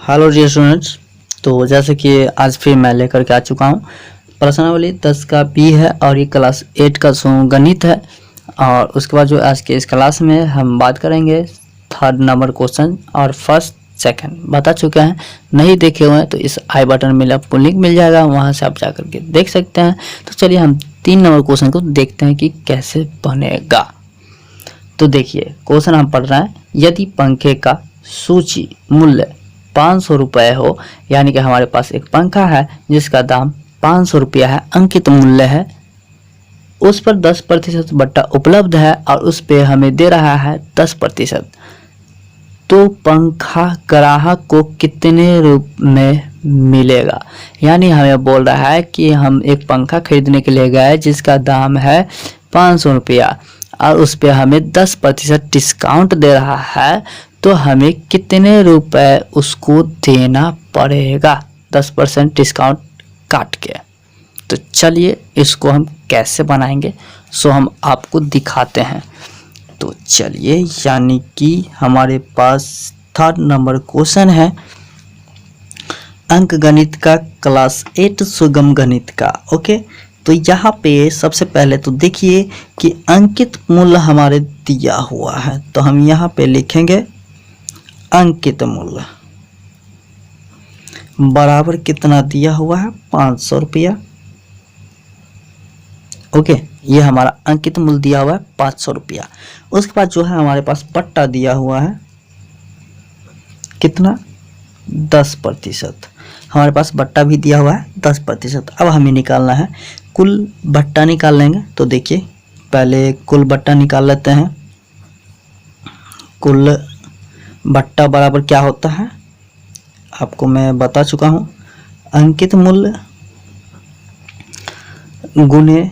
Hello dear students. तो जैसे कि आज फिर मैं लेकर के आ चुका हूँ प्रश्नावली 10 का बी है और ये क्लास 8 का गणित है। और उसके बाद जो आज के इस क्लास में हम बात करेंगे 3rd नंबर क्वेश्चन और फर्स्ट सेकंड बता चुके हैं। नहीं देखे हुए हैं तो इस आई बटन में आपको लिंक मिल जाएगा, वहाँ से आप जा करके देख सकते हैं। तो चलिए हम 3 नंबर क्वेश्चन को देखते हैं कि कैसे बनेगा। तो देखिए क्वेश्चन हम पढ़ रहे हैं, यदि पंखे का सूची मूल्य 500 रुपये हो, यानी कि हमारे पास एक पंखा है जिसका दाम 500 रुपया है, अंकित मूल्य है, उस पर 10% बट्टा उपलब्ध है और उस पे हमें दे रहा है 10%, तो पंखा ग्राहक को कितने रुपए में मिलेगा। यानी हमें बोल रहा है कि हम एक पंखा खरीदने के लिए गए जिसका दाम है 500 रुपया और उस पे हमें 10% डिस्काउंट दे रहा है, तो हमें कितने रुपए उसको देना पड़ेगा 10% डिस्काउंट काट के। तो चलिए इसको हम कैसे बनाएंगे सो हम आपको दिखाते हैं। तो चलिए, यानी कि हमारे पास 3rd नंबर क्वेश्चन है अंक गणित का क्लास 8 सुगम गणित का। ओके, तो यहाँ पे सबसे पहले तो देखिए कि अंकित मूल्य हमारे दिया हुआ है, तो हम यहाँ पे लिखेंगे अंकित मूल्य बराबर कितना दिया हुआ है 500 रुपया। ओके, ये हमारा अंकित मूल्य दिया हुआ है 500 रुपया। उसके बाद जो है हमारे पास पट्टा दिया हुआ है कितना 10%। हमारे पास बट्टा भी दिया हुआ है 10%। अब हमें निकालना है कुल बट्टा निकाल लेंगे। तो देखिए पहले कुल बट्टा निकाल लेते हैं। कुल बट्टा बराबर क्या होता है आपको मैं बता चुका हूँ, अंकित मूल्य गुने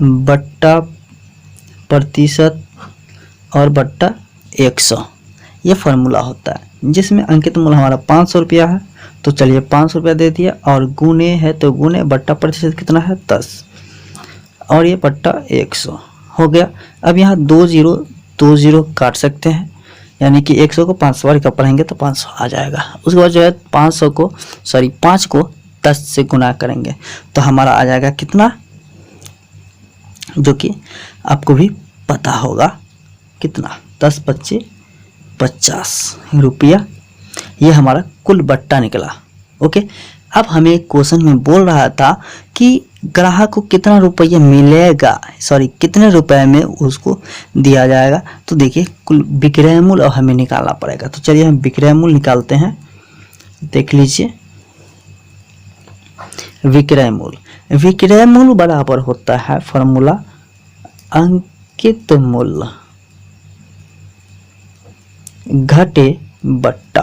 बट्टा प्रतिशत और बट्टा 100, ये फार्मूला होता है। जिसमें अंकित मूल्य हमारा 500 रुपया है, तो चलिए 500 रुपया दे दिया, और गुने है तो गुने बट्टा प्रतिशत कितना है 10 और ये बट्टा 100 हो गया। अब यहाँ 2 जीरो काट सकते हैं, यानी कि 100 को 500 बार का पढ़ेंगे तो 500 आ जाएगा। उसके बाद जो है 5 को 10 से गुना करेंगे तो हमारा आ जाएगा कितना, जो कि आपको भी पता होगा कितना 10-25 50 रुपया। ये हमारा कुल बट्टा निकला। ओके, अब हमें क्वेश्चन में बोल रहा था कि ग्राहक को कितना रुपया मिलेगा, कितने रुपए में उसको दिया जाएगा। तो देखिए कुल विक्रय मूल्य हमें निकालना पड़ेगा। तो चलिए हम विक्रय मूल्य निकालते हैं। देख लीजिए विक्रय मूल्य बराबर होता है फॉर्मूला अंकित मूल्य घटे बट्टा।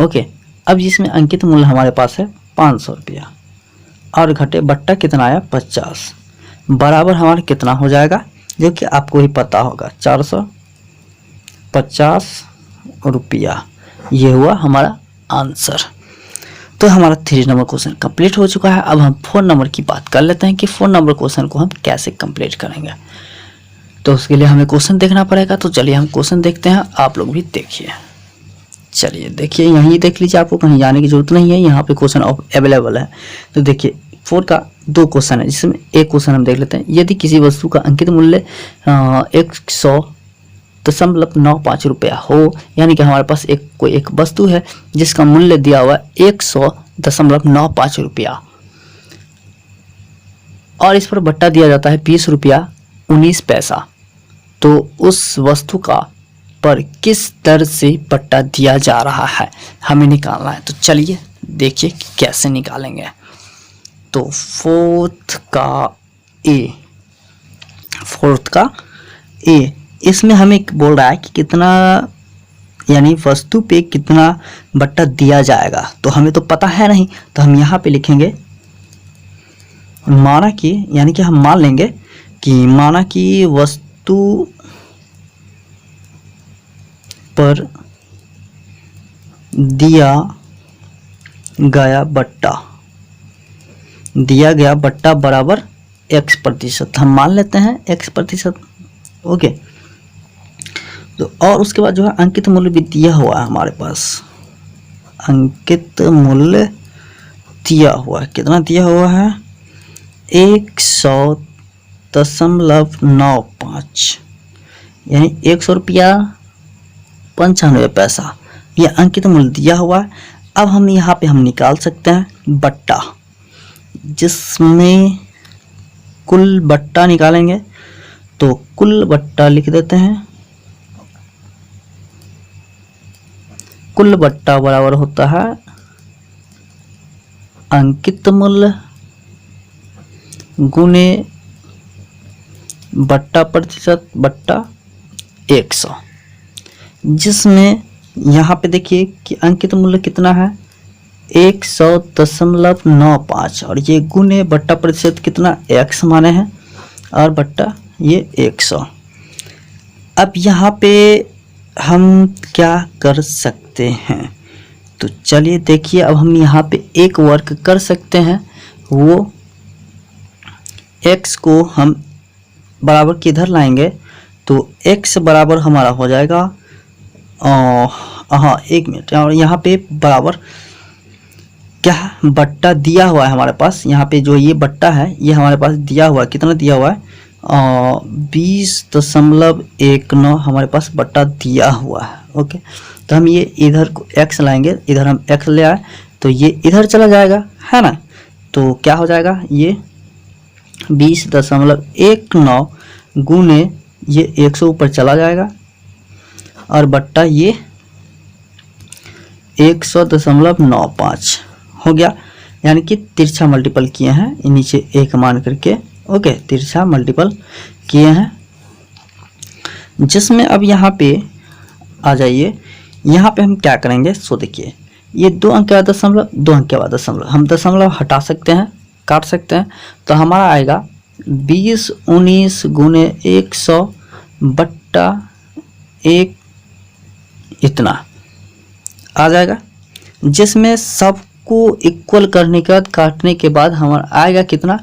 ओके, अब जिसमें अंकित मूल्य हमारे पास है 500 रुपया और घटे बट्टा कितना आया 50, बराबर हमारा कितना हो जाएगा, जो कि आपको ही पता होगा 450 रुपया। ये हुआ हमारा आंसर। तो हमारा 3 नंबर क्वेश्चन कंप्लीट हो चुका है। अब हम 4 नंबर की बात कर लेते हैं कि 4 नंबर क्वेश्चन को हम कैसे कंप्लीट करेंगे। तो उसके लिए हमें क्वेश्चन देखना पड़ेगा। तो चलिए हम क्वेश्चन देखते हैं, आप लोग भी देखिए। चलिए देखिए, यहीं देख लीजिए, आपको कहीं जाने की जरूरत नहीं है, यहाँ पे क्वेश्चन अवेलेबल है। तो देखिए 4 का 2 क्वेश्चन है, जिसमें एक क्वेश्चन हम देख लेते हैं। यदि किसी वस्तु का अंकित मूल्य 100.95 रुपया हो, यानी कि हमारे पास कोई एक वस्तु है जिसका मूल्य दिया हुआ है 100.95 रुपया और इस पर बट्टा दिया जाता है 20 रुपया 19 पैसा, तो उस वस्तु का पर किस दर से बट्टा दिया जा रहा है हमें निकालना है। तो चलिए देखिए कि कैसे निकालेंगे। तो फोर्थ का ए, इसमें हमें बोल रहा है कि कितना, यानी वस्तु पे कितना बट्टा दिया जाएगा। तो हमें तो पता है नहीं, तो हम यहाँ पे लिखेंगे माना कि, यानी कि हम मान लेंगे कि माना कि वस्तु पर दिया गया बट्टा बराबर x%। हम मान लेते हैं x%। ओके, तो और उसके बाद जो है अंकित मूल्य भी दिया हुआ है हमारे पास, अंकित मूल्य दिया हुआ है, कितना दिया हुआ है 100.95, यानी 100 रुपया 95 पैसा, ये अंकित मूल्य दिया हुआ है। अब हम यहाँ पे हम निकाल सकते हैं बट्टा, जिसमें कुल बट्टा निकालेंगे तो कुल बट्टा लिख देते हैं, कुल बट्टा बराबर होता है अंकित मूल्य गुने बट्टा प्रतिशत बट्टा 100, जिसमें यहाँ पे देखिए कि अंकित मूल्य कितना है 100.95 और ये गुने बट्टा प्रतिशत कितना x माने हैं और बट्टा ये 100। अब यहाँ पे हम क्या कर सकते हैं, तो चलिए देखिए, अब हम यहाँ पे एक वर्क कर सकते हैं, वो x को हम बराबर किधर लाएंगे, तो x बराबर हमारा हो जाएगा हाँ 1 मिनट, और यहाँ पे बराबर क्या बट्टा दिया हुआ है हमारे पास, यहाँ पे जो ये बट्टा है ये हमारे पास दिया हुआ है, कितना दिया हुआ है 20.19 हमारे पास बट्टा दिया हुआ है। ओके, तो हम ये इधर को x लाएंगे, इधर हम x ले आए तो ये इधर चला जाएगा, है ना, तो क्या हो जाएगा ये 20.19 गुने ये 100 ऊपर चला जाएगा और बट्टा ये 100.95 हो गया, यानी कि तिरछा मल्टीपल किए हैं नीचे एक मान करके। ओके, तिरछा मल्टीपल किए हैं, जिसमें अब यहाँ पे आ जाइए, यहाँ पे हम क्या करेंगे, सो देखिए ये 2 अंक के बाद दशमलव, 2 अंक के बाद दशमलव, हम दशमलव हटा सकते हैं, काट सकते हैं, तो हमारा आएगा 20.19 गुने 100 बट्टा 1 इतना आ जाएगा, जिसमें सबको इक्वल करने के बाद काटने के बाद हमारा आएगा कितना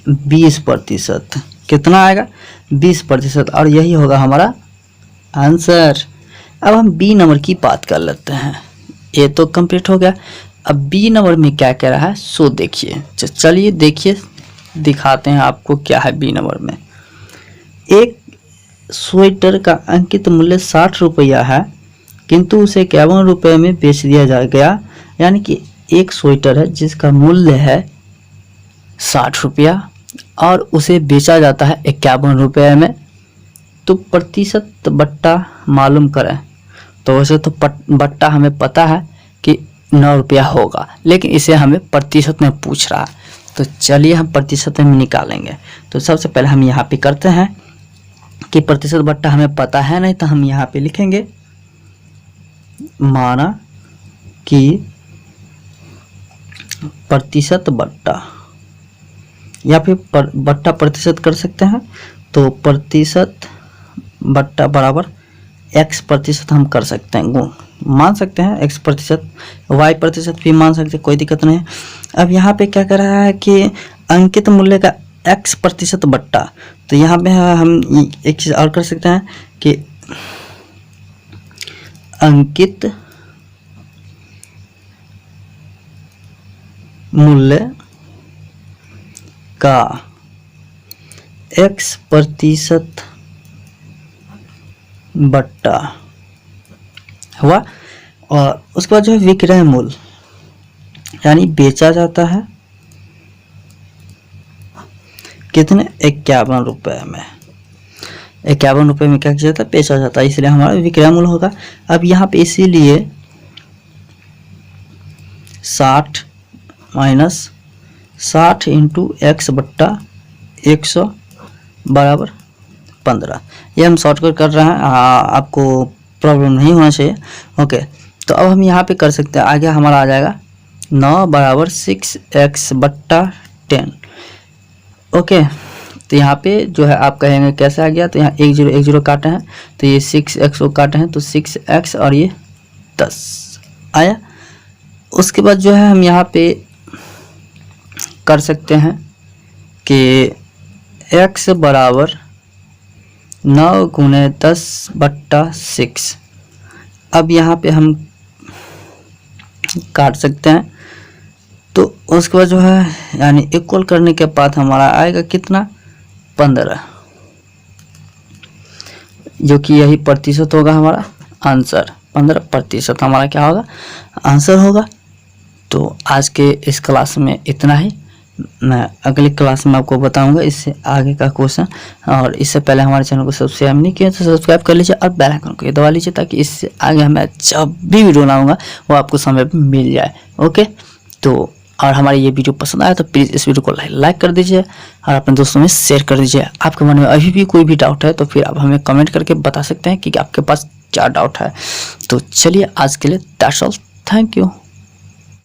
20%, कितना आएगा 20%, और यही होगा हमारा आंसर। अब हम बी नंबर की बात कर लेते हैं, ये तो कंप्लीट हो गया। अब बी नंबर में क्या कह रहा है, सो देखिए, चलिए देखिए दिखाते हैं आपको क्या है बी नंबर में। एक स्वेटर का अंकित मूल्य 60 रुपया है, किंतु उसे 51 रुपये में बेच दिया गया, यानी कि एक स्वेटर है जिसका मूल्य है 60 रुपया और उसे बेचा जाता है 51 रुपये में, तो प्रतिशत बट्टा मालूम करें। तो वैसे तो बट्टा हमें पता है कि 9 रुपया होगा, लेकिन इसे हमें प्रतिशत में पूछ रहा है, तो चलिए हम प्रतिशत में निकालेंगे। तो सबसे पहले हम यहाँ पे करते हैं कि प्रतिशत बट्टा हमें पता है नहीं, तो हम यहाँ पे लिखेंगे माना कि प्रतिशत बट्टा, या फिर बट्टा प्रतिशत कर सकते हैं, तो प्रतिशत बट्टा बराबर x प्रतिशत हम कर सकते हैं, गुण मान सकते हैं x प्रतिशत, y प्रतिशत भी मान सकते हैं, कोई दिक्कत नहीं है। अब यहाँ पे क्या कर रहा है कि अंकित मूल्य का x प्रतिशत बट्टा, तो यहाँ पे हम एक चीज़ और कर सकते हैं कि अंकित मूल्य का x प्रतिशत बट्टा हुआ, और उसके बाद जो है विक्रय मूल्य, यानी बेचा जाता है कितने 51 रुपये में, 51 रुपये में क्या किया जाता है, बेचा जाता है, इसलिए हमारा विक्रय मूल्य होगा। अब यहाँ पे इसीलिए 60 माइनस 60 इंटू x बट्टा 100 बराबर 15, ये हम शॉर्टकट कर रहे हैं, आपको प्रॉब्लम नहीं होना चाहिए। ओके, तो अब हम यहाँ पे कर सकते हैं, आगे हमारा आ जाएगा 9 बराबर 6x बट्टा 10। ओके, तो यहाँ पे जो है आप कहेंगे कैसे आ गया, तो यहाँ 1 0 काटे हैं, तो ये 6x को काटे हैं, तो 6x और ये 10 आया। उसके बाद जो है हम यहाँ पे कर सकते हैं कि x बराबर 9 गुने 10/6। अब यहाँ पे हम काट सकते हैं। तो उसके बाद जो है यानी इक्वल करने के बाद हमारा आएगा कितना 15, जो कि यही प्रतिशत होगा हमारा आंसर। 15% हमारा क्या होगा आंसर होगा। तो आज के इस क्लास में इतना ही। मैं अगली क्लास में आपको बताऊंगा इससे आगे का क्वेश्चन। और इससे पहले हमारे चैनल को सब्सक्राइब नहीं किया तो सब्सक्राइब कर लीजिए और बेल आइकन को दबा लीजिए, ताकि इससे आगे मैं जब भी वीडियो लाऊंगा वो आपको समय पर मिल जाए। ओके, तो और हमारी ये वीडियो पसंद आया तो प्लीज़ इस वीडियो को लाइक कर दीजिए और अपने दोस्तों में शेयर कर दीजिए। आपके मन में अभी भी कोई भी डाउट है तो फिर आप हमें कमेंट करके बता सकते हैं कि आपके पास क्या डाउट है। तो चलिए आज के लिए दैट्स ऑल, थैंक यू।